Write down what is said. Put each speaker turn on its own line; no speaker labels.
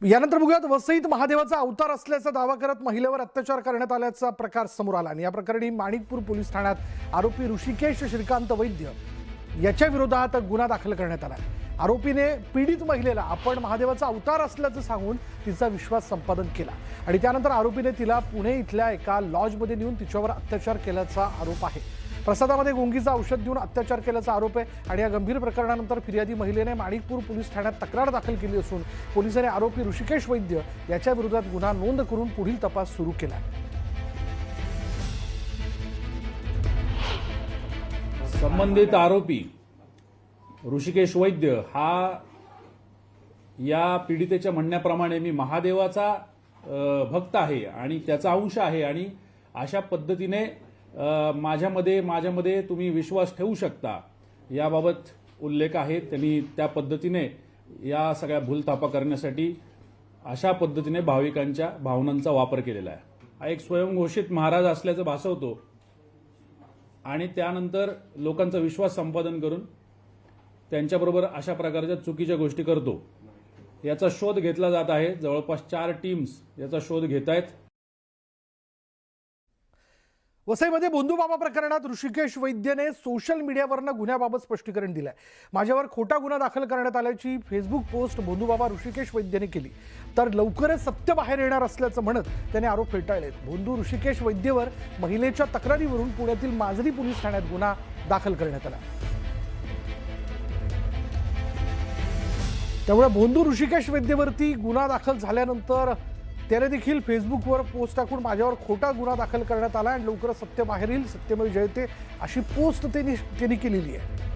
यानंतर बघूयात, वसईत महादेवाचा अवतार असल्याचा दावा करत महिलेवर अत्याचार करण्यात आल्याचा प्रकार समोर आला आणि या प्रकरणी माणिकपूर पोलीस ठाण्यात आरोपी ऋषिकेश श्रीकांत वैद्य याच्या विरोधात गुन्हा दाखल करण्यात आला। आरोपीने पीडित महिलेला आपण महादेवाचा अवतार असल्याचं सांगून तिचा विश्वास संपादन केला आणि त्यानंतर आरोपीने तिला पुणे इथल्या एका लॉजमध्ये नेऊन तिच्यावर अत्याचार केल्याचा आरोप आहे। प्रसादामध्ये गुंगीचं औषध देऊन अत्याचार केल्याचा आरोप आहे आणि या गंभीर प्रकरणानंतर फिर्यादी महिलेने माणिकपूर पोलीस ठाण्यात तक्रार दाखल केली असून पोलिसांनी आरोपी ऋषिकेश वैद्य याच्या विरोधात गुन्हा नोंद करून पुढील तपास सुरू केला आहे।
संबंधित आरोपी ऋषिकेश वैद्य हा या पीडितेच्या म्हणण्याप्रमाणे मी महादेवाचा भक्त आहे आणि त्याचा अंश आहे आणि अशा पद्धतीने माझ्यामध्ये तुम्ही विश्वास ठेवू शकता याबाबत उल्लेख आहे। त्यांनी त्या पद्धतीने या सगळ्या भूलथापा करण्यासाठी अशा पद्धतीने भाविकांच्या भावनांचा वापर केलेला आहे। हा एक स्वयंघोषित महाराज असल्याचं भासवतो आणि त्यानंतर लोकांचा विश्वास संपादन करून त्यांच्याबरोबर अशा प्रकारच्या चुकीच्या गोष्टी करतो। याचा शोध घेतला जात आहे। जवळपास 4 टीम्स याचा शोध घेत आहेत।
वसईमध्ये भोंदूबाबा प्रकरणात ऋषिकेश वैद्यने सोशल मीडियावरनं गुन्ह्याबाबत स्पष्टीकरण दिलंय। माझ्यावर खोटा गुन्हा दाखल करण्यात आल्याची फेसबुक पोस्ट भोंदूबाबा ऋषिकेश वैद्यने केली, तर लवकरच सत्य बाहेर येणार असल्याचं म्हणत त्याने आरोप फेटाळलेत। भोंदू ऋषिकेश वैद्यवर महिलेच्या तक्रारीवरून पुण्यातील माजरी पोलीस ठाण्यात गुन्हा दाखल करण्यात आला। त्यामुळे भोंदू ऋषिकेश वैद्यवरती गुन्हा दाखल झाल्यानंतर त्याने देखील फेसबुकवर पोस्ट टाकून माझ्यावर खोटा गुन्हा दाखल करण्यात आला आणि लवकरच सत्य बाहेर येईल, सत्यमेव जयते अशी पोस्ट त्यांनी केलेली आहे।